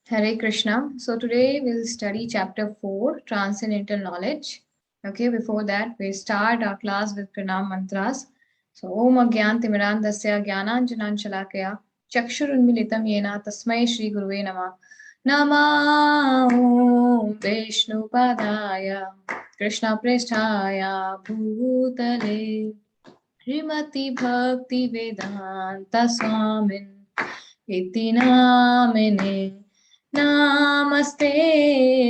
Hare Krishna. So today we'll study chapter 4, Transcendental Knowledge. Okay, before that we start our class with Pranam Mantras. So Om Agyan Timirandasya Gyananjanan Shalakaya Chakshurunmilitam Yena Tasmai Shri Guruve Nama Nama Om Vishnu Padaya Krishna Prishthaya Bhutale Srimati Bhakti Vedanta Swamin इति नामिने नमस्ते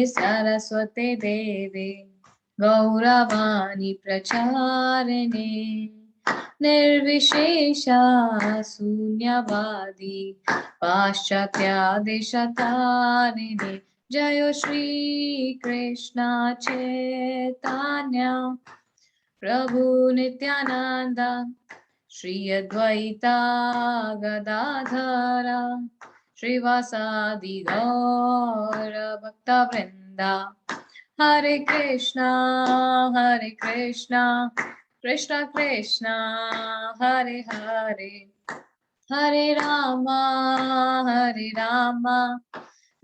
सरस्वते देवे गौरवाणी प्रचारिणे निर्विशेषा शून्यवादी पाश्चात्यादिशतारिणे जय श्री कृष्ण चैतन्य प्रभु नित्यानंद श्री अद्वैता गदाधर श्रीवासादि गौर भक्तवृंदा हरे Krishna Krishna Krishna Hare Hare Hare Rama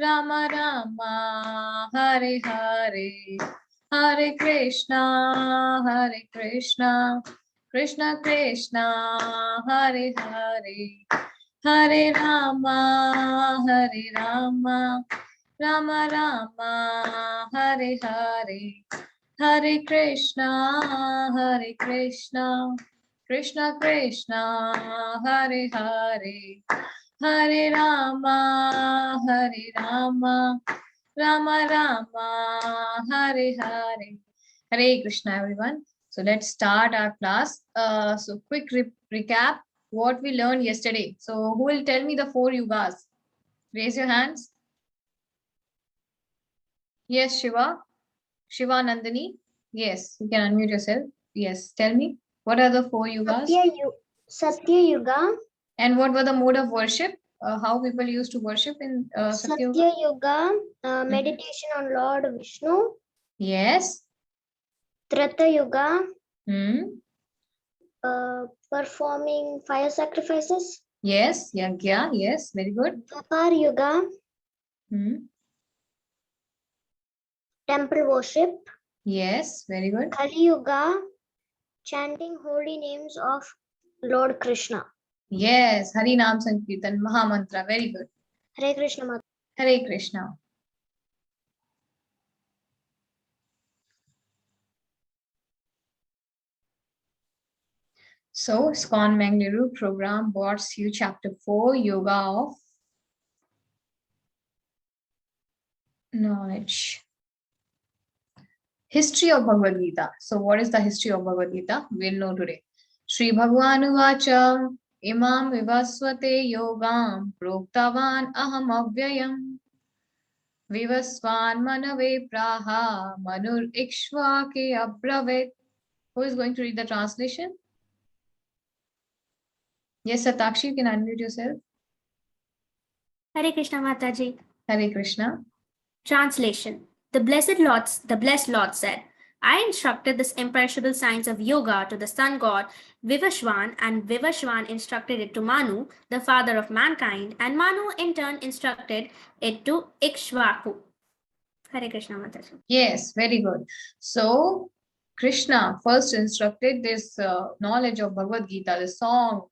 Ram Ram Hare Hare Hare Krishna Krishna Krishna Hare Hare Hare Rama Ram Ram Hare Hare Hare Krishna Krishna Krishna Hare Hare Hare Rama Ram Ram Hare Hare Hare Krishna everyone. So let's start our class. So quick recap what we learned yesterday. So who will tell me the four yugas? Raise your hands. Yes, Shiva Nandini. Yes, you can unmute yourself. Yes, tell me what are the four yugas? Satya Yuga, And what were the mode of worship? How people used to worship in Satya Yuga? Satya Yuga, meditation on Lord Vishnu. Yes. Treta Yuga, Hmm. performing fire sacrifices. Yes. Yagya. Yes. Very good. Dwapar Yuga, Hmm. temple worship. Yes. Very good. Kali Yuga, chanting holy names of Lord Krishna. Yes. Hari Nam Sankirtan Mahamantra. Very good. Hare Krishna Mata. Hare Krishna. So, ISKCON Mangaluru program brought you chapter 4, Yoga of Knowledge. History of Bhagavad Gita. So, what is the history of Bhagavad Gita? We'll know today. Sri Bhagwan Uvacha Imam Vivasvate Yogam Proktavan Aham Avyayam Vivasvan Manave Praha Manur Ikshvake Abravit. Who is going to read the translation? Yes, Satakshi, you can unmute yourself. Hare Krishna Mataji. Hare Krishna. Translation. The blessed Lord said, I instructed this imperishable science of yoga to the sun god Vivashwan, and Vivashwan instructed it to Manu, the father of mankind, and Manu in turn instructed it to Ikshvaku. Hare Krishna Mataji. Yes, very good. So, Krishna first instructed this knowledge of Bhagavad Gita, the song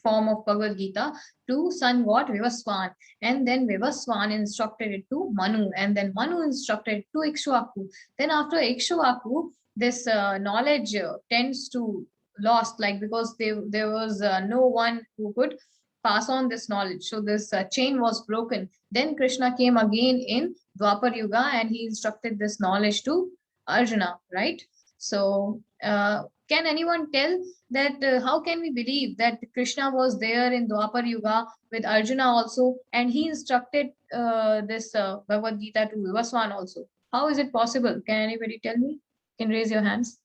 form of Bhagavad Gita, to sun god Vivaswan, and then Vivaswan instructed it to Manu, and then Manu instructed it to Ikshvaku. Then after Ikshvaku, this knowledge tends to lost, like because there was no one who could pass on this knowledge. So this chain was broken. Then Krishna came again in Dwapar Yuga and he instructed this knowledge to Arjuna, right? So, can anyone tell that how can we believe that Krishna was there in Dwapar Yuga with Arjuna also and he instructed this Bhagavad Gita to Vivaswan also? How is it possible? Can anybody tell me? Can raise your hands.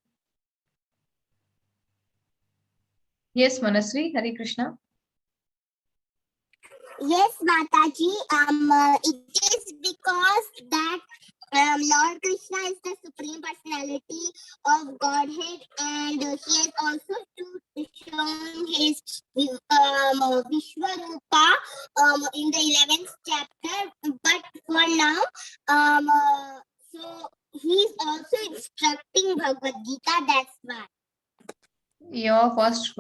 Yes, Manasri, Hare Krishna. Yes, Mataji. It is because that Lord Krishna is the supreme personality of Godhead, and he has also to shown his Vishwarupa in the 11th chapter, but for now, so he's also instructing Bhagavad Gita. That's why. Your first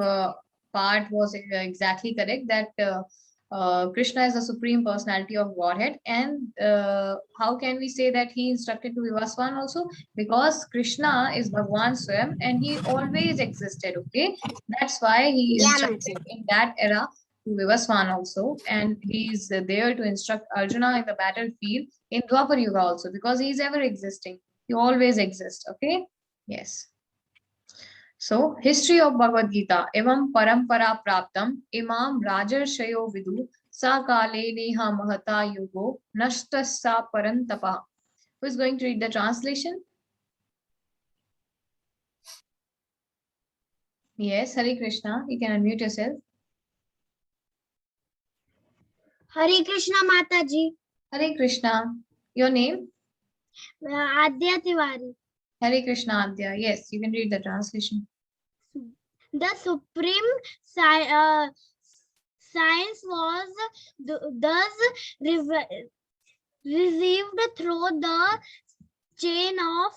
part was exactly correct, that Krishna is the supreme personality of Godhead. And how can we say that he instructed to Vivaswan also? Because Krishna is Bhagwan Swayam and he always existed, okay? That's why he Yeah, instructed in that era to Vivaswan also. And he's there to instruct Arjuna in the battlefield in Dwapar Yuga also, because he's ever existing. He always exists, okay? Yes. So, history of Bhagavad Gita. Evam parampara praptam imam rajarshayo vidu sa kale neha mahata yugo nashtasa parantapa. Who is going to read the translation? Yes, Hare Krishna. You can unmute yourself. Hare Krishna Mataji. Hare Krishna. Your name? Adya Tiwari. Hare Krishna Adya. Yes, you can read the translation. The supreme science was thus received through the chain of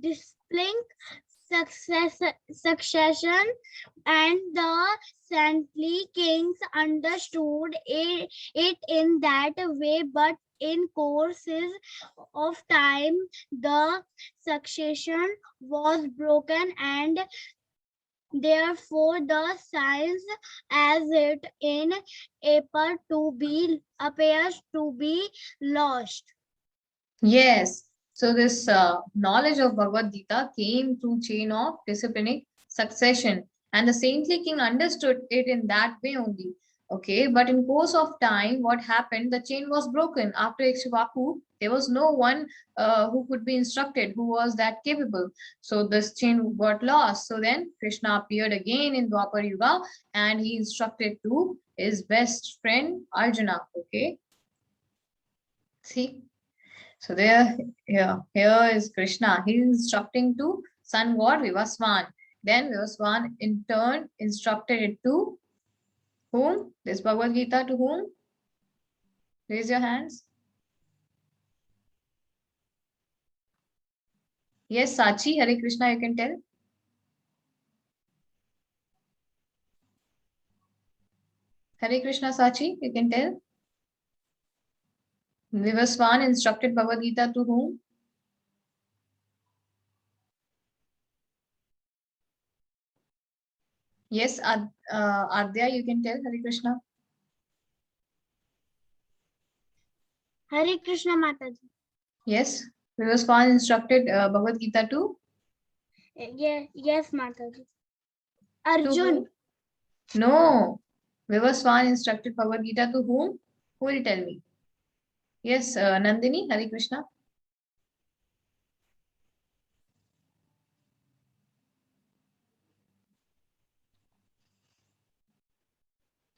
distinct succession, and the saintly kings understood it in that way, but in courses of time the succession was broken, and therefore the science as it in appears to be lost. Yes. So this knowledge of Bhagavad Gita came through chain of disciplinic succession, and the saintly king understood it in that way only. Okay, but in course of time, what happened? The chain was broken. After Ikshvaku, there was no one who could be instructed, who was that capable. So this chain got lost. So then Krishna appeared again in Dwapar Yuga, and he instructed to his best friend Arjuna. Okay, see. So here is Krishna. He is instructing to sun god Vivaswan. Then Vivaswan in turn instructed it to whom? This Bhagavad Gita to whom? Raise your hands. Yes, Sachi, Hare Krishna, you can tell. Hare Krishna, Sachi, you can tell. Vivaswan instructed Bhagavad Gita to whom? Yes, Adya, you can tell. Hare Krishna. Hare Krishna Mataji. Yes, Vivaswan instructed Bhagavad Gita to? Yes, Mataji. Arjun. No. Vivaswan instructed Bhagavad Gita to whom? Who will tell me? Yes, Nandini, Hare Krishna.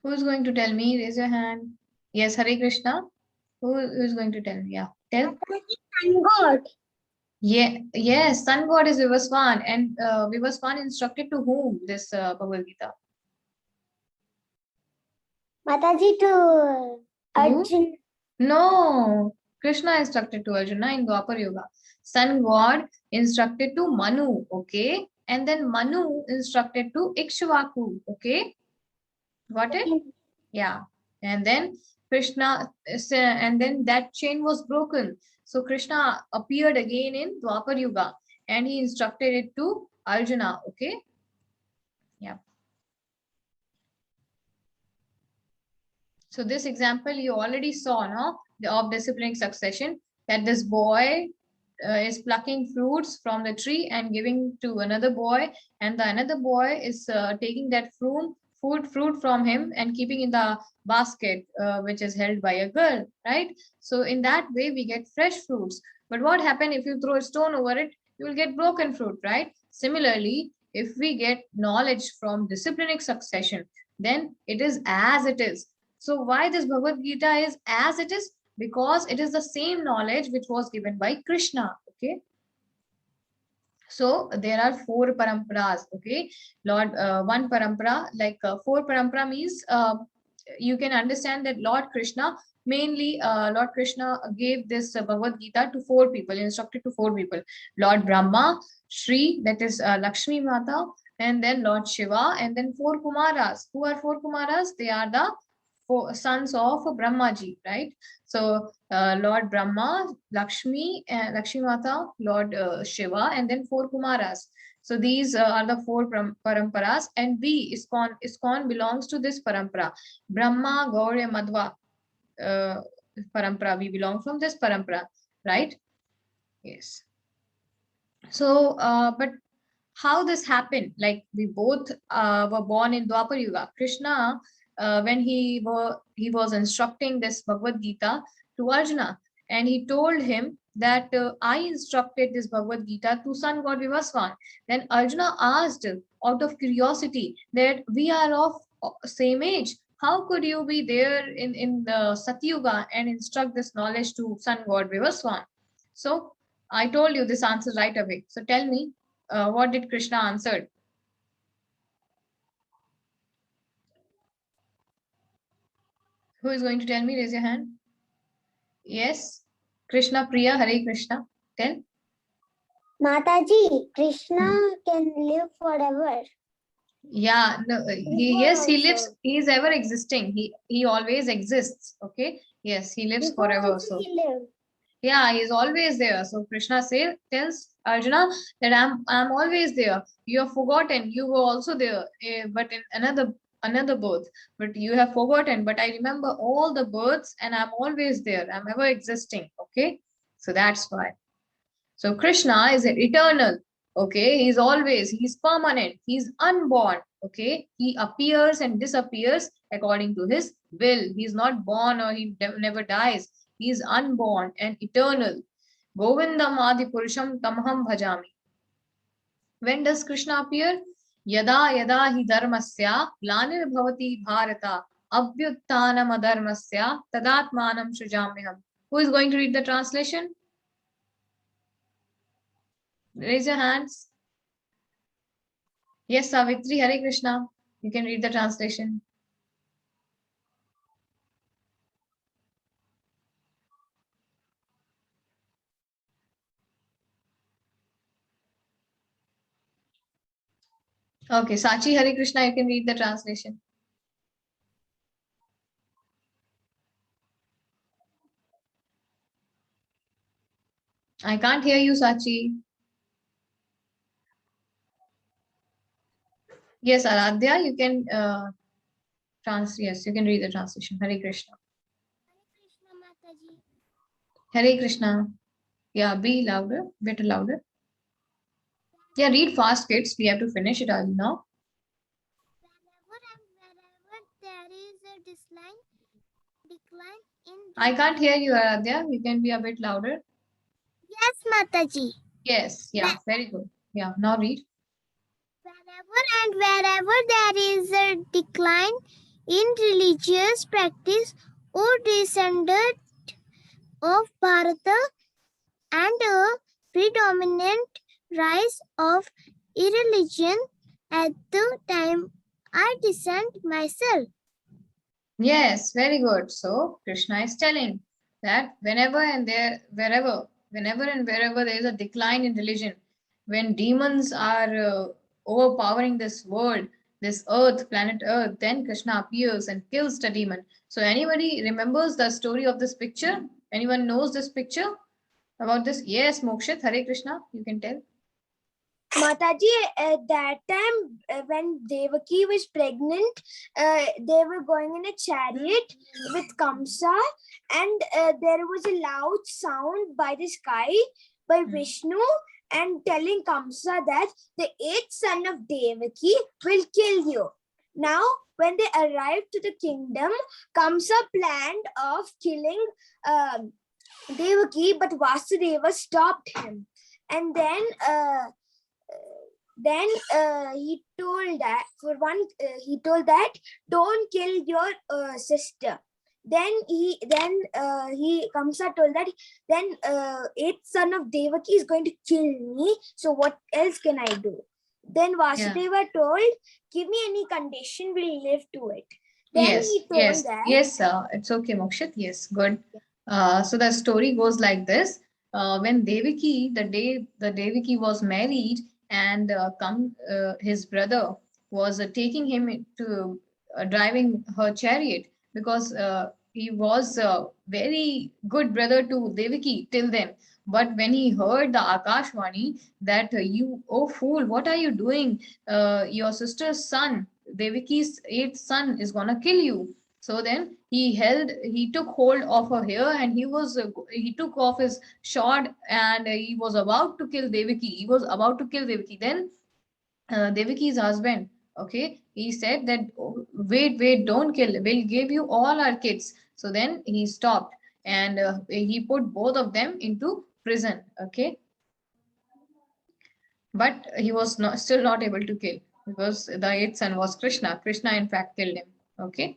Who is going to tell me? Raise your hand. Yes, Hare Krishna. Who is going to tell me? Yeah, tell. Sun God. Yeah, yes, sun god is Vivaswan, and Vivaswan instructed to whom this Bhagavad Gita? Mataji to Arjun. No, Krishna instructed to Arjuna in Dwapar Yuga. Sun god instructed to Manu, okay? And then Manu instructed to Ikshvaku, okay? Got it? Yeah. And then Krishna, and then that chain was broken. So Krishna appeared again in Dwapar Yuga and he instructed it to Arjuna, okay? Yeah. So this example you already saw, no? Of disciplinic succession, that this boy is plucking fruits from the tree and giving to another boy, and the another boy is taking that fruit from him and keeping in the basket which is held by a girl, right? So in that way we get fresh fruits. But what happens if you throw a stone over it? You will get broken fruit, right? Similarly, if we get knowledge from disciplinic succession, then it is as it is. So why this Bhagavad Gita is as it is? Because it is the same knowledge which was given by Krishna, okay? So there are 4 paramparas. Okay, Lord, one parampara, like 4 parampara means you can understand that Lord Krishna, mainly Lord Krishna gave this Bhagavad Gita to 4 people, instructed to 4 people: Lord Brahma, Shri, that is Lakshmi Mata, and then Lord Shiva, and then 4 Kumaras. Who are 4 Kumaras? They are the 4 sons of Brahma ji, right? So Lord Brahma, Lakshmi, Lakshmi Mata, Lord Shiva, and then 4 Kumaras. So these are the 4 paramparas, and we, ISKCON belongs to this parampara. Brahma, Gaurya, Madhva parampara. We belong from this parampara, right? Yes. So, but how this happened? Like we both were born in Dwapar Yuga. Krishna, when he was instructing this Bhagavad Gita to Arjuna, and he told him that I instructed this Bhagavad Gita to sun god Vivaswan. Then Arjuna asked out of curiosity that we are of same age. How could you be there in the Satyuga and instruct this knowledge to sun god Vivaswan? So I told you this answer right away. So tell me, what did Krishna answer? Who is going to tell me? Raise your hand. Yes, Krishna Priya, Hare Krishna. Tell. Mataji, Krishna can live forever. Yeah, no, yes, he lives. He is ever existing. He always exists. Okay. Yes, he lives Before forever. also So he lived. yeah, he is always there. So Krishna tells Arjuna that I'm always there. You have forgotten. You were also there, but in another birth. But you have forgotten. But I remember all the births, and I'm always there. I'm ever existing. Okay, so that's why. So Krishna is eternal. Okay, he's permanent. He's unborn. Okay, he appears and disappears according to his will. He's not born or he never dies. He is unborn and eternal. Govindam Adi Purusham Tamham Bhajami. When does Krishna appear? Yada yada hi dharmasya glanir bhavati bharata abhyuttanam adharmasya tadatmanam srijamyam. Who is going to read the translation? Raise your hands. Yes, Savitri, Hare Krishna. You can read the translation. Okay, Sachi, Hare Krishna, you can read the translation. I can't hear you, Sachi. Yes, Aradhya, you can yes, you can read the translation. Hare Krishna. Krishna Mataji. Hare Krishna. Yeah, be louder, better louder. Yeah, read fast, kids. We have to finish it early now. Wherever there is a decline in. I can't hear you, Aradhya. You can be a bit louder. Yes, Mataji. Yes, yeah, very good. Yeah, now read. Wherever there is a decline in religious practice or descendant of Bharata and a predominant rise of irreligion at the time I descend myself. Yes, very good. So Krishna is telling that whenever and wherever there is a decline in religion, when demons are overpowering this world, this earth, planet Earth, then Krishna appears and kills the demon. So anybody remembers the story of this picture? Anyone knows this picture about this? Yes, Mokshit, Hare Krishna, you can tell. Mataji, at that time when Devaki was pregnant, they were going in a chariot with Kamsa, and there was a loud sound by the sky by Vishnu and telling Kamsa that the 8th son of Devaki will kill you. Now, when they arrived to the kingdom, Kamsa planned of killing Devaki, but Vasudeva stopped him. And then he told that don't kill your sister. Then Kamsa told that then eighth son of Devaki is going to kill me. So what else can I do? Then Vasudeva told, give me any condition, we'll live to it. Then Yes, he told yes, that. yes, it's okay, Mokshit. Yes, good. So the story goes like this. When Devaki, the day the Devaki was married, and his brother was taking him to driving her chariot, because he was a very good brother to Devaki till then. But when he heard the Akashvani that you, oh fool, what are you doing? Your sister's son, Devaki's eighth son, is gonna kill you. So then he took hold of her hair, and he took off his sword, and he was about to kill Devaki. He was about to kill Devaki. Then Devaki's husband, okay, he said that, "Oh, wait, wait, don't kill. We'll give you all our kids." So then he stopped, and he put both of them into prison. Okay, but he was still not able to kill, because the eighth son was Krishna. Krishna, in fact, killed him. Okay.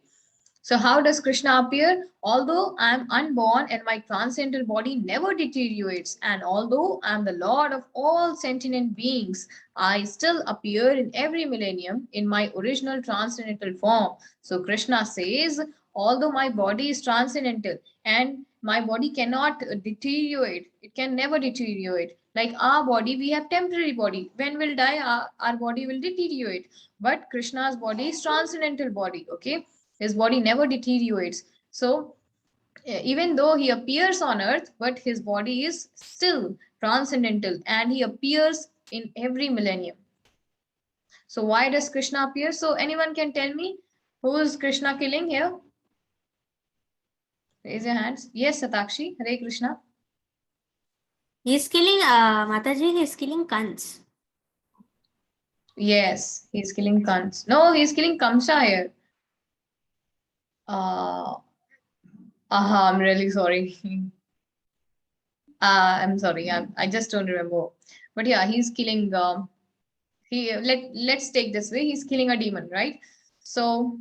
So, how does Krishna appear? Although I am unborn and my transcendental body never deteriorates, and although I am the Lord of all sentient beings, I still appear in every millennium in my original transcendental form. So, Krishna says, although my body is transcendental and my body cannot deteriorate, it can never deteriorate. Like our body, we have temporary body. When we'll die, our body will deteriorate. But Krishna's body is transcendental body. Okay, his body never deteriorates. So even though he appears on earth, but his body is still transcendental, and he appears in every millennium. So why does Krishna appear? So anyone can tell me, who is Krishna killing here? Raise your hands. Yes, Satakshi. Hare Krishna. He's killing, Mataji, he's killing Kans. Yes, he's killing Kans. No, he's killing Kamsa here. I'm really sorry. I'm sorry. I just don't remember. But yeah, he's killing. Let's take this way. He's killing a demon, right? So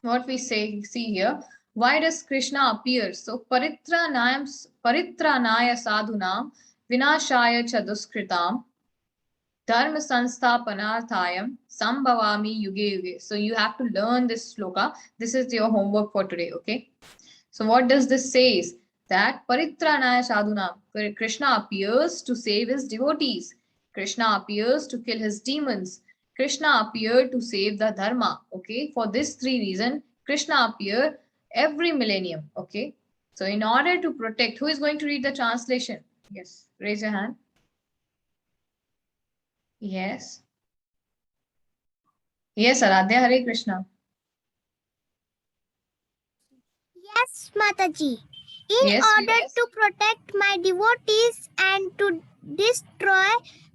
what we see here. Why does Krishna appear? So paritranaya sadhunam vinashaya chaduskritam dharma sansthapanarthayam sambhavami yuge yuge. So you have to learn this sloka. This is your homework for today. Okay. So what does this say? That paritranaya sadhunam, Krishna appears to save his devotees. Krishna appears to kill his demons. Krishna appeared to save the dharma. Okay, for this three reasons, Krishna appeared every millennium. Okay, so in order to protect, who is going to read the translation? Yes, raise your hand. Yes. Yes, Aradhya, Hare Krishna. Yes, Mataji. In Yes, order to protect my devotees and to destroy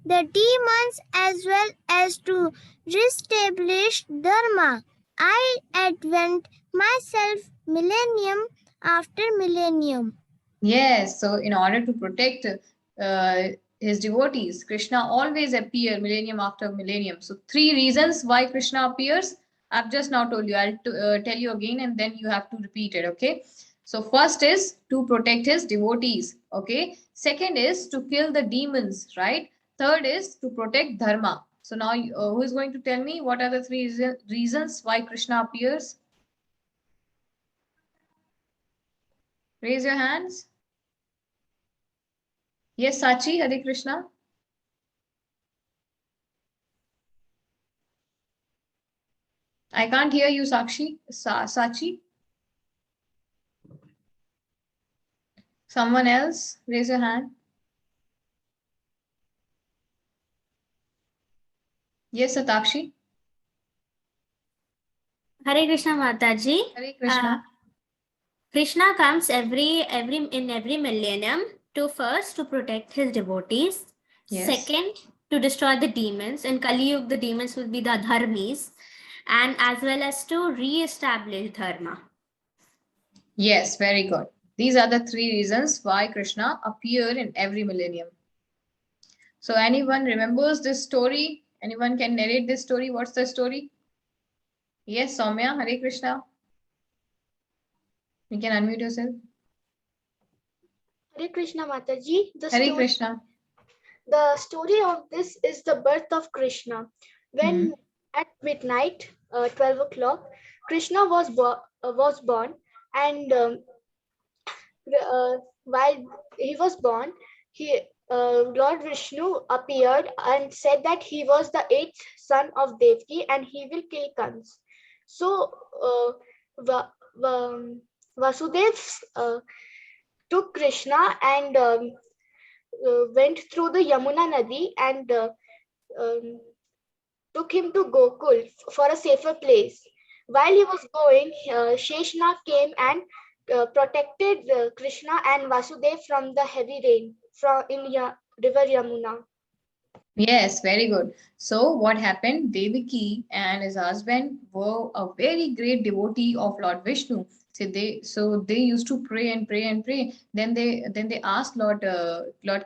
the demons as well as to reestablish Dharma, I advent myself millennium after millennium. Yes, so in order to protect his devotees, Krishna always appear millennium after millennium. So three reasons why Krishna appears, I've just now told you. I'll tell you again, and then you have to repeat it. Okay. So first is to protect his devotees. Okay. Second is to kill the demons. Right. Third is to protect dharma. So now, who is going to tell me what are the three reasons why Krishna appears? Raise your hands. Yes, Sachi, Hare Krishna. I can't hear you, Sakshi. Sachi. Someone else, raise your hand. Yes, Satakshi. Hare Krishna, Mataji. Hare Krishna. Krishna comes in every millennium to first to protect his devotees. Yes. Second, to destroy the demons. In Kali Yuga, the demons will be the dharmis, and as well as to re-establish dharma. Yes, very good. These are the three reasons why Krishna appear in every millennium. So anyone remembers this story? Anyone can narrate this story? What's the story? Yes, Soumya, Hare Krishna. You can unmute yourself. Hare Krishna Mataji. Hare Krishna. The story of this is the birth of Krishna. When at midnight, 12 o'clock, Krishna was born, and while he was born, Lord Vishnu appeared and said that he was the eighth son of Devaki and he will kill Kans. So Vasudev took Krishna and went through the Yamuna Nadi and took him to Gokul for a safer place. While he was going, Sheshnag came and protected Krishna and Vasudev from the heavy rain in river Yamuna. Yes, very good. So what happened? Devaki and his husband were a very great devotee of Lord Vishnu. So they used to pray and pray and pray. Then they asked Lord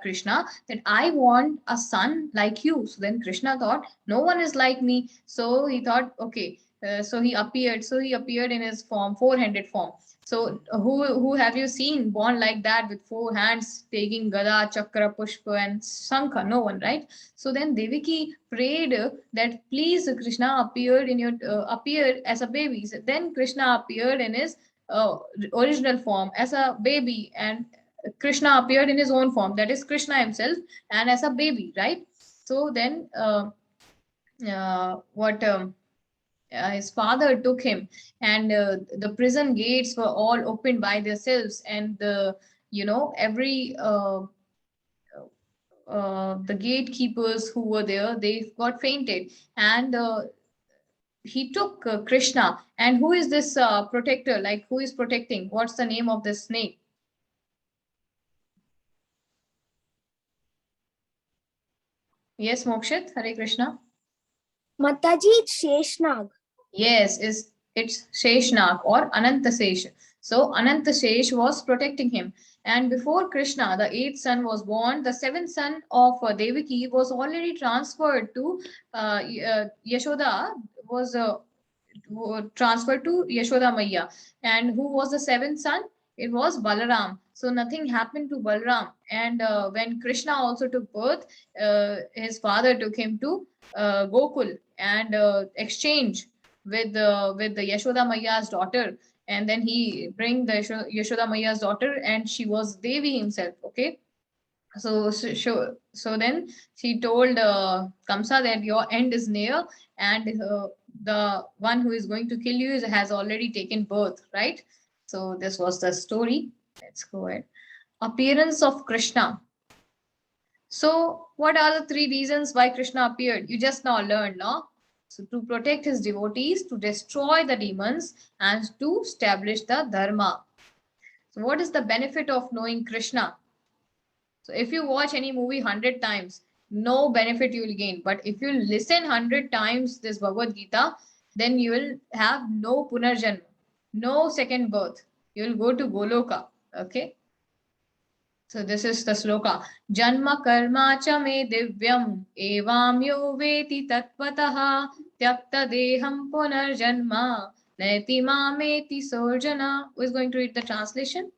Krishna that I want a son like you. So then Krishna thought no one is like me. So he thought okay. So he appeared. So he appeared in his form, four-handed form. So who have you seen born like that with four hands, taking Gada, Chakra, Pushpa, and Shankha? No one, right? So then Devaki prayed that please Krishna appear as a baby. So then Krishna appeared in his original form as a baby, and Krishna appeared in his own form, that is Krishna himself, and as a baby, right? So then his father took him, and the prison gates were all opened by themselves, and every the gatekeepers who were there, they got fainted, and he took Krishna. And who is this protector? Like, who is protecting? What's the name of this snake? Yes, Mokshit, Hare Krishna. Mataji, it's Sheshnag. Yes, it's Sheshnag or Anantasesh. So Anantasesh was protecting him. And before Krishna, the eighth son, was born, the seventh son of Devaki was already transferred to Yashoda, was transferred to Yashoda Maiya. And who was the seventh son? It was Balaram. So nothing happened to Balaram. And when Krishna also took birth, his father took him to Gokul and exchange with the Yashoda Maiya's daughter. And then he bring the Yashoda Maiya's daughter, and she was Devi himself. Okay. So then she told Kamsa that your end is near, and the one who is going to kill you has already taken birth, right? So this was the story. Let's go ahead. Appearance of Krishna. So what are the three reasons why Krishna appeared? You just now learned, no? So to protect his devotees, to destroy the demons, and to establish the dharma. So what is the benefit of knowing Krishna? So if you watch any movie 100 times, no benefit you will gain. But if you listen 100 times this Bhagavad Gita, then you will have no punarjanma, no second birth. You will go to Goloka. Okay. So this is the sloka. Janma karma cha me divyam evam yo veti tatvataha tyakta deham punarjanma naiti mameti sorjana. Who is going to read the translation?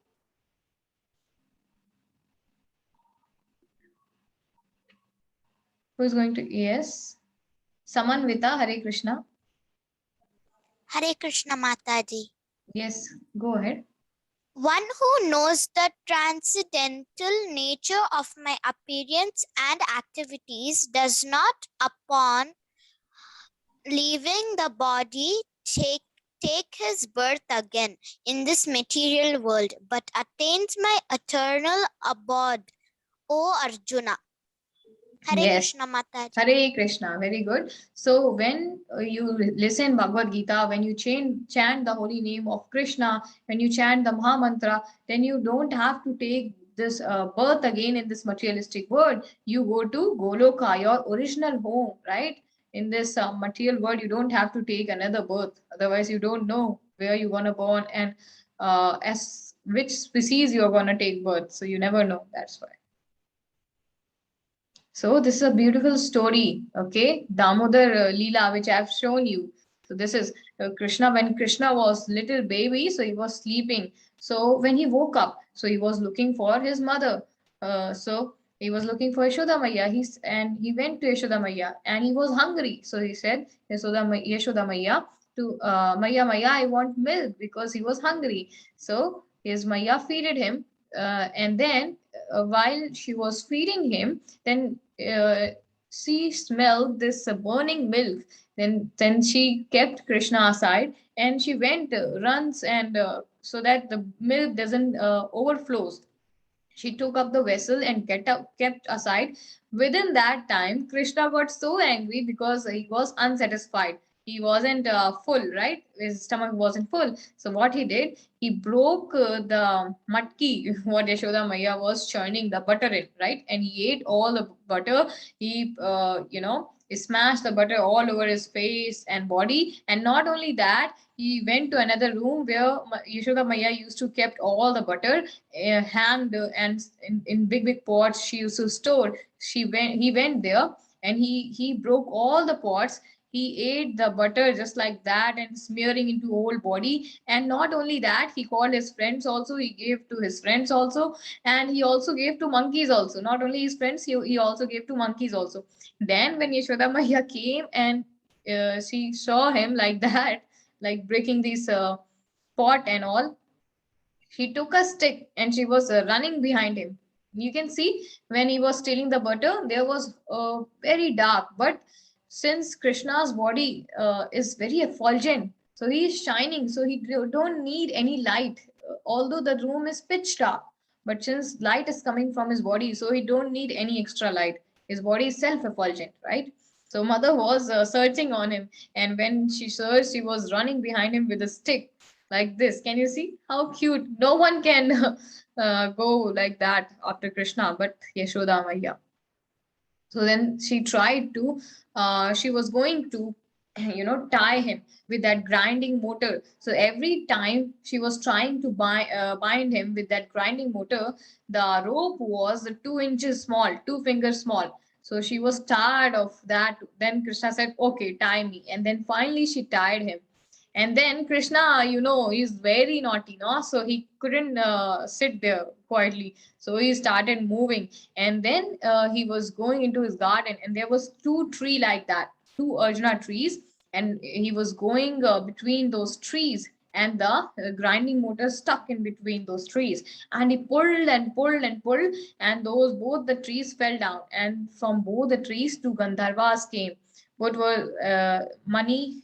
Who is going to? Yes. Samanvita, Hare Krishna. Hare Krishna Mataji. Yes, go ahead. One who knows the transcendental nature of my appearance and activities does not, upon leaving the body, take his birth again in this material world, but attains my eternal abode. O Arjuna. Hare Yes. Krishna Mataji. Hare Krishna, very good. So when you listen Bhagavad Gita, when you chant the holy name of Krishna, when you chant the Maha Mantra, then you don't have to take this birth again in this materialistic world. You go to Goloka, your original home, right? In this material world, you don't have to take another birth. Otherwise, you don't know where you're gonna born and as which species you're gonna take birth. So you never know. That's why. So this is a beautiful story, okay? Damodar Leela, which I've shown you. So this is Krishna. When Krishna was little baby, so he was sleeping. So when he woke up, so he was looking for his mother. So he was looking for Yashoda Maiya. And he went to Yashoda Maiya and he was hungry. So he said, Yashoda Maiya, to Maiya, Maiya, I want milk, because he was hungry. So his Maiya feeded him. And then while she was feeding him, then she smelled this burning milk. Then she kept Krishna aside and she went runs and so that the milk doesn't overflows. She took up the vessel and kept aside. Within that time, Krishna got so angry because he was unsatisfied. He wasn't full, right? His stomach wasn't full. So what he did, he broke the matki, what Yashoda Maya was churning the butter in, right? And he ate all the butter. He, he smashed the butter all over his face and body. And not only that, he went to another room where Yashoda Maya used to kept all the butter hand and in big pots she used to store. He went there and he broke all the pots. He ate the butter just like that and smearing into whole body. And not only that, he called his friends also. He gave to his friends also, and he also gave to monkeys also. Not only his friends, he also gave to monkeys also. Then when Yashoda Maya came and she saw him like that, like breaking this pot and all, she took a stick and she was running behind him. You can see when he was stealing the butter, there was very dark. But since Krishna's body is very effulgent, so he is shining, so he don't need any light. Although the room is pitch dark, but since light is coming from his body, so he don't need any extra light. His body is self-effulgent, right? So mother was searching on him, and when she searched, she was running behind him with a stick like this. Can you see how cute? No one can go like that after Krishna, but Yashoda Maiya. So then she tried to, she was going to, tie him with that grinding motor. So every time she was trying to bind him with that grinding motor, the rope was 2 inches small, 2 fingers small. So she was tired of that. Then Krishna said, okay, tie me. And then finally she tied him. And then Krishna, is very naughty, no? So he couldn't sit there quietly. So he started moving. And then he was going into his garden, and there was two tree like that, two Arjuna trees. And he was going between those trees, and the grinding motor stuck in between those trees. And he pulled and pulled and pulled, and both the trees fell down. And from both the trees, two Gandharvas came. What were Mani?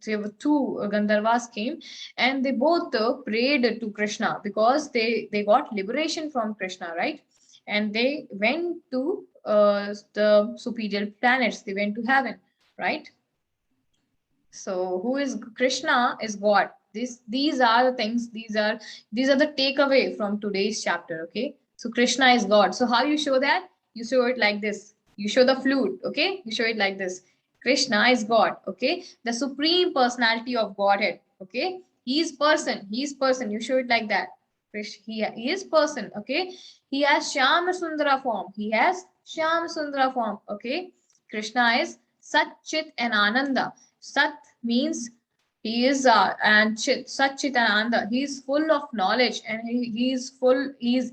There were two Gandharvas came, and they both prayed to Krishna because they got liberation from Krishna, right? And they went to the superior planets. They went to heaven, right? So who is Krishna? Is God. These are the things. These are the takeaway from today's chapter. Okay. So Krishna is God. So how you show that? You show it like this. You show the flute. Okay. You show it like this. Krishna is God. Okay. The supreme personality of Godhead. Okay. He is person. He is person. You show it like that. He is person. Okay. He has Shyama Sundara form. He has Shyama Sundara form. Okay. Krishna is Sat, Chit and Ananda. Sat means he is and Chit, Sat, Chit and Ananda. He is full of knowledge and he is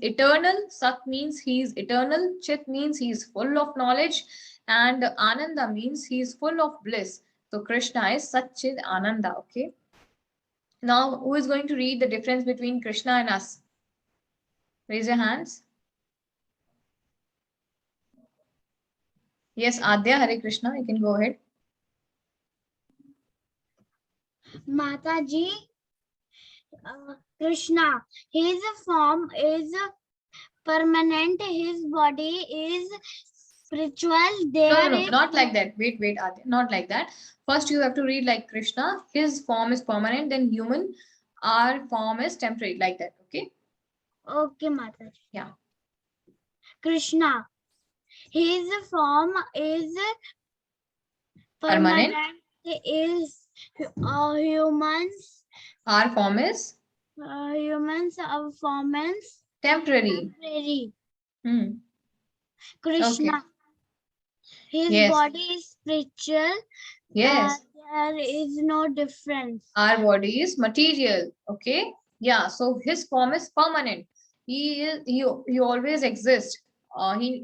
eternal. Sat means he is eternal. Chit means he is full of knowledge. And Ananda means he is full of bliss. So Krishna is Sat, Chit, Ananda. Okay. Now, who is going to read the difference between Krishna and us? Raise your hands. Yes, Adya, Hare Krishna, you can go ahead. Mataji, Krishna, his form is permanent, his body is spiritual. No, not like that. Wait, Adya, not like that. First, you have to read like Krishna, his form is permanent, then human, our form is temporary, like that, okay? Okay, Mataji. Yeah. Krishna, his form is Permanent. Is humans. Our form is Humans, our form is temporary. temporary. Hmm. Krishna, His Yes. body is spiritual. Yes. There is no difference. Our body is material. Okay. Yeah. So his form is permanent. He always exists.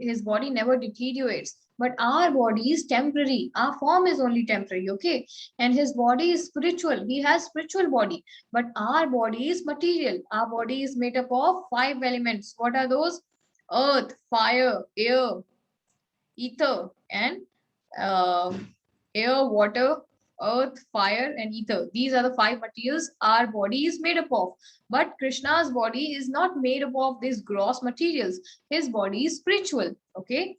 His body never deteriorates. But our body is temporary. Our form is only temporary. Okay. And his body is spiritual. He has spiritual body. But our body is material. Our body is made up of 5 elements. What are those? Earth, fire, air, ether, and uh, air, water, earth, fire, and ether. These are the 5 materials our body is made up of. But Krishna's body is not made up of these gross materials. His body is spiritual. Okay.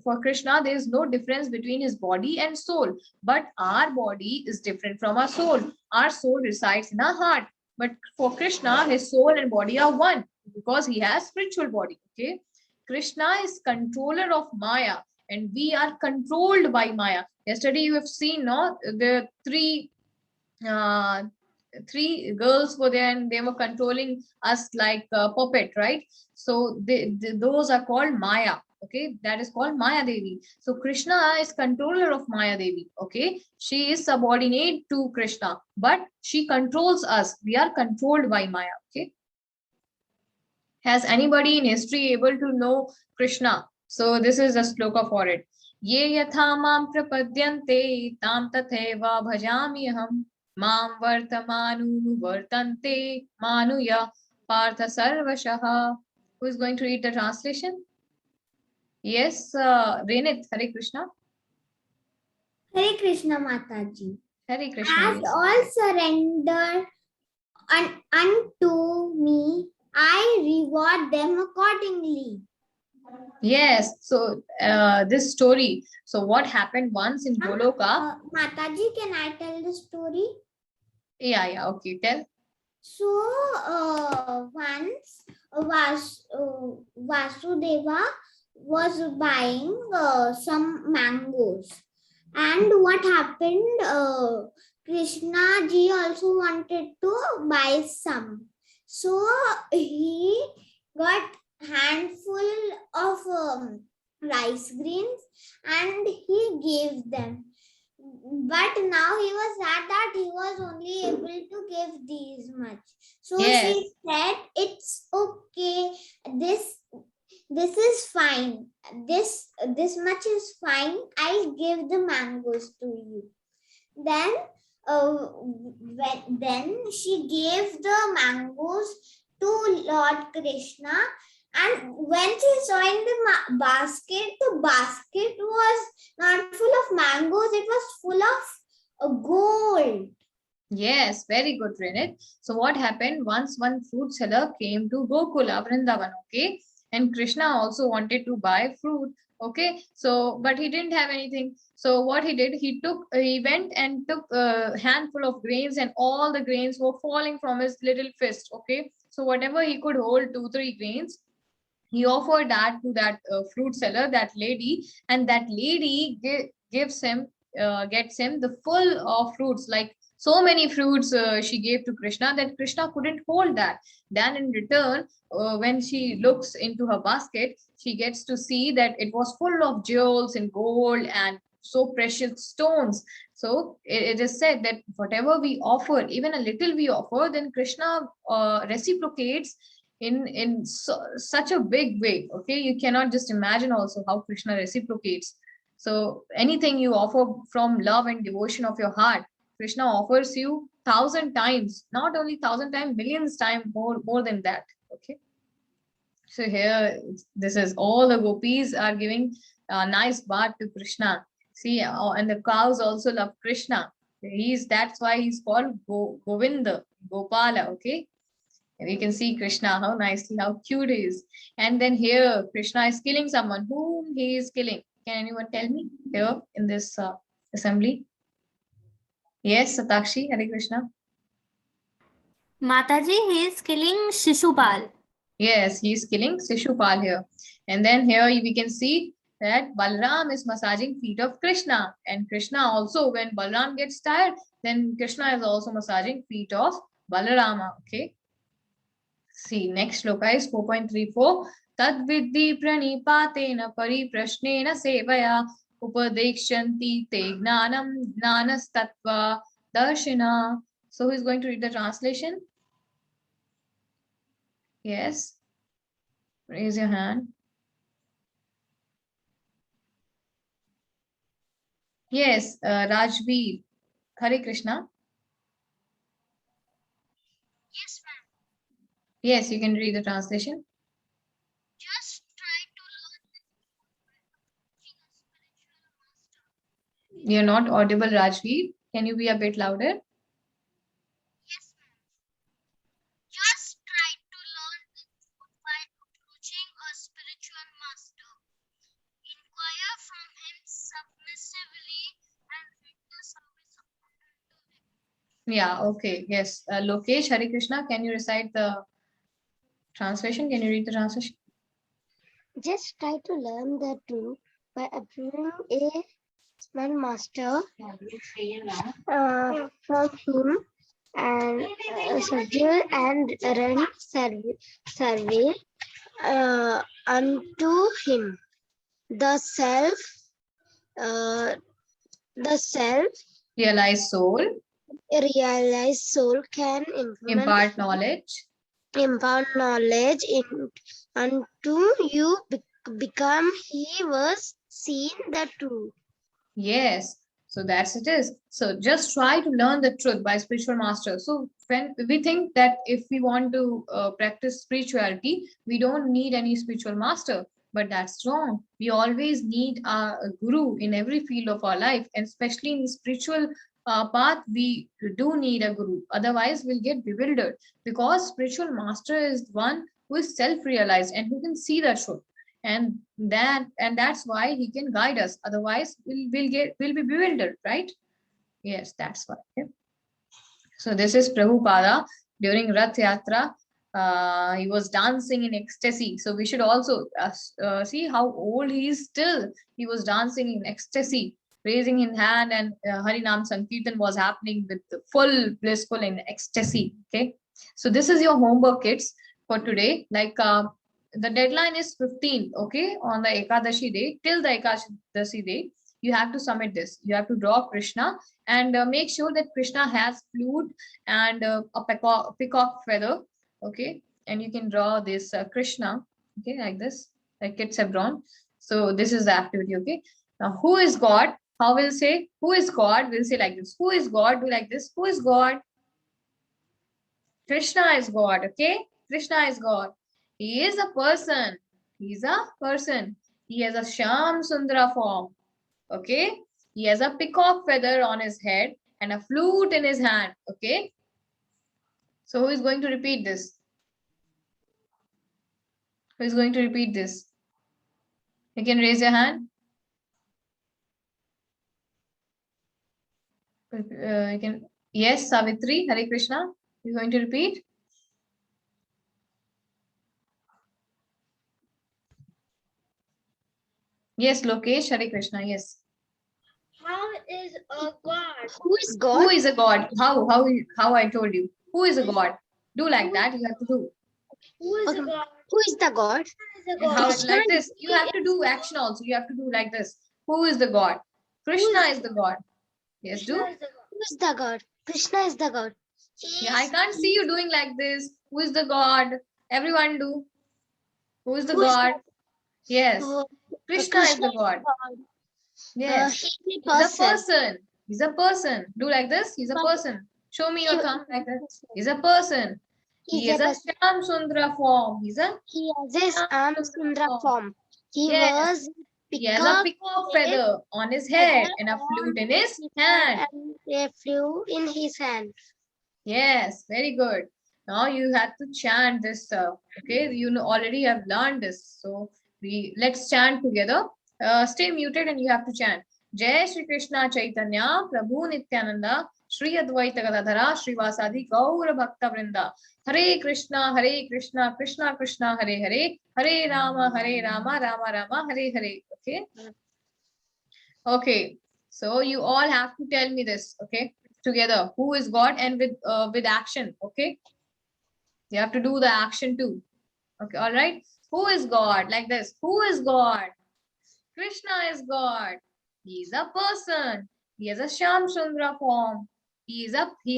For Krishna, there is no difference between his body and soul. But our body is different from our soul. Our soul resides in our heart. But for Krishna, his soul and body are one because he has spiritual body. Okay. Krishna is controller of Maya and we are controlled by Maya. Yesterday you have seen, no, the three girls were there and they were controlling us like a puppet, right? So those are called Maya. Okay, that is called Maya Devi. So Krishna is controller of Maya Devi. Okay, she is subordinate to Krishna, but she controls us. We are controlled by Maya. Okay. Has anybody in history able to know Krishna? So this is a sloka for it. Ye yatha mam prapadyante tam tatheva bhajami aham mam vartamanu vartante manuya partha sarvashaha. Who is going to read the translation? Yes, Renit, Hare Krishna. Hare Krishna Mataji. Hare Krishna. As Yes. all surrender unto me, I reward them accordingly. Yes, so this story. So what happened once in Goloka? Mataji, can I tell the story? Yeah, okay, tell. So once Vasudeva was buying some mangoes, and what happened? Krishna ji also wanted to buy some, so he got handful of rice grains and he gave them. But now he was sad that he was only able to give these much. So Yes. she said, "It's okay. This is fine. This much is fine. I'll give the mangoes to you." Then, then she gave the mangoes to Lord Krishna. And when she saw in the basket was not full of mangoes, it was full of gold. Yes, very good, Renit. So what happened once one fruit seller came to Gokula, Vrindavan, okay? And Krishna also wanted to buy fruit, okay? So, but he didn't have anything. So what he did, he went and took a handful of grains and all the grains were falling from his little fist, okay? So whatever he could hold, 2-3 grains, he offered that to that fruit seller, that lady, and that lady gets him the full of fruits, like so many fruits she gave to Krishna that Krishna couldn't hold that. Then in return, when she looks into her basket, she gets to see that it was full of jewels and gold and so precious stones. So it is said that whatever we offer, even a little we offer, then Krishna reciprocates in such a big way. Okay, you cannot just imagine also how Krishna reciprocates. So anything you offer from love and devotion of your heart, Krishna offers you 1,000 times, not only 1,000 times, millions times more than that. Okay, so here this is all the gopis are giving a nice bath to Krishna. See, and the cows also love Krishna. That's why he's called Govinda, Gopala. Okay, we can see Krishna, how nicely, how cute he is. And then here, Krishna is killing someone. Whom he is killing? Can anyone tell me here in this assembly? Yes, Satakshi, Hare Krishna. Mataji, he is killing Shishupal. Yes, he is killing Shishupal here. And then here we can see that Balram is massaging feet of Krishna. And Krishna also, when Balram gets tired, then Krishna is also massaging feet of Balarama. Okay. See, next shloka is 4.34. Tad viddhi pranipatena pariprashnena sevaya upadekshyanti te gnanam gnanastattva darshina. So who is going to read the translation? Yes. Raise your hand. Yes, Rajveer. Hare Krishna. Yes, ma'am. Yes, you can read the translation. Just try to learn You're not audible, Rajveer. Can you be a bit louder? Yes, ma'am. Just try to learn the truth by approaching a spiritual master. Inquire from him submissively and render service unto him. Yeah, okay. Yes. Lokesh, Hare Krishna, can you recite the translation? Can you read the translation? Just try to learn the truth by observing a small master from him and subdue and run survey unto him. The uh, self Realize soul, realized soul can impart knowledge. impart knowledge unto you become he was seen the truth. Yes. So that's it is. So just try to learn the truth by spiritual master. So when we think that if we want to practice spirituality, we don't need any spiritual master. But that's wrong. We always need a guru in every field of our life, and especially in spiritual path, we do need a guru. Otherwise, we'll get bewildered because spiritual master is one who is self-realized and who can see the truth, and that's why he can guide us. Otherwise, we'll be bewildered, right? Yes, that's why. Okay. So this is Prabhupada during Rath Yatra. He was dancing in ecstasy. So we should also see how old he is still. He was dancing in ecstasy, raising his hand, and Harinam Sankirtan was happening with full blissful in ecstasy. Okay. So this is your homework, kids, for today. Like the deadline is 15th. Okay, on the Ekadashi day, till the Ekadashi day, you have to submit this. You have to draw Krishna and make sure that Krishna has flute and a peacock feather. Okay, and you can draw this Krishna. Okay, like this, like kids have drawn. So this is the activity. Okay, now who is God? How we'll say who is God? We'll say like this. Who is God? Do like this. Who is God? Krishna is God. Okay, Krishna is God. He is a person. He's a person. He has a Shyam Sundara form. Okay, he has a peacock feather on his head and a flute in his hand. Okay, so who is going to repeat this? Who is going to repeat this? You can raise your hand. You can. Yes, Savitri, Hare Krishna. You're going to repeat? Yes, Lokesh, Hare Krishna. Yes. How is a god? Who is God? Who is a god? How I told you? Who is a god? Do like that. You have to do. Who is Okay. a god? Who is the God? Who is a And how god? like this? You have to do action also. You have to do like this. Who is the god? Krishna is the god. Yes, do. Krishna is the god. Who is the God? Krishna is the God. Yeah, I can't see you doing like this. Who is the god? Everyone do. Who is the Who is god? Yes, Uh, Krishna is the god. Yes, He is he's a a person. person. He's a person. Do like this. He's a person. Show me your He- thumb like that. He's a person. He He's is a a person. Shyam Sundara form. He's a He has his Shyam arm Sundara Sundra form. He Yes. was He has a peacock peacock feather on his head and a flute in his hand. and a flute in his hand. Yes, very good. Now you have to chant this. Okay, you know, already have learned this. So let's chant together. Stay muted and you have to chant. Jai Shri Krishna Chaitanya Prabhu Nityananda Shri Advaita Gadadhara Srivasadi Gaura Bhakta Vrinda Hare Krishna Krishna Krishna Hare Hare Hare Rama Rama Rama Hare Hare. Okay. Okay. So you all have to tell me this. Okay, together. Who is God and with action. Okay. You have to do the action too. Okay, all right. Who is God? Like this. Who is God? Krishna is God. He is a person. He has a Shyam Sundra form. He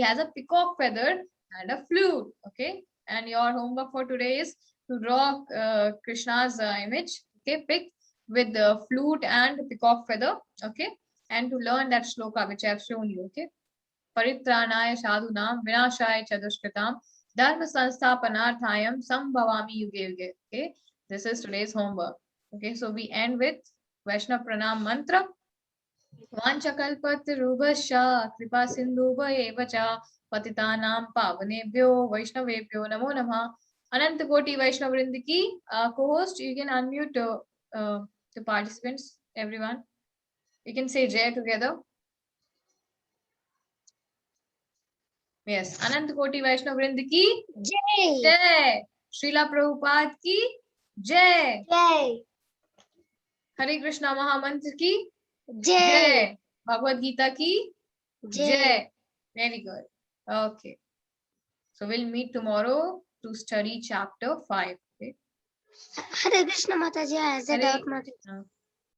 has a peacock feather and a flute. Okay. And your homework for today is to draw Krishna's image. Okay, pick with the flute and peacock feather. Okay, and to learn that shloka which I have shown you. Okay. Paritranaya sadhunam vinashaya chadushkritam dharma sansthapanarthayam sambhavami yuge yuge. Okay, this is today's homework. Okay, so we end with Vaishnav Pranam mantra. Vanchakalpatarubhasya kripa sindhubhayeva cha patitanam pavanebhyo Vaishnavebhyo namo namah. Ananta Koti Vaishnav Vrinda ki co-host, you can unmute the participants, everyone. You can say Jai together. Yes, Anant Koti Vaishnav Vrinda ki Jai. Jai. Srila Prabhupada ki Jai. Jai. Hare Krishna Mahamantra ki Jai. Jai. Bhagavad Gita ki Jai. Jai. Very good. Okay. So we'll meet tomorrow to study chapter 5. Okay. Hare Krishna Mataji. I said Hare- out Mataji. Okay.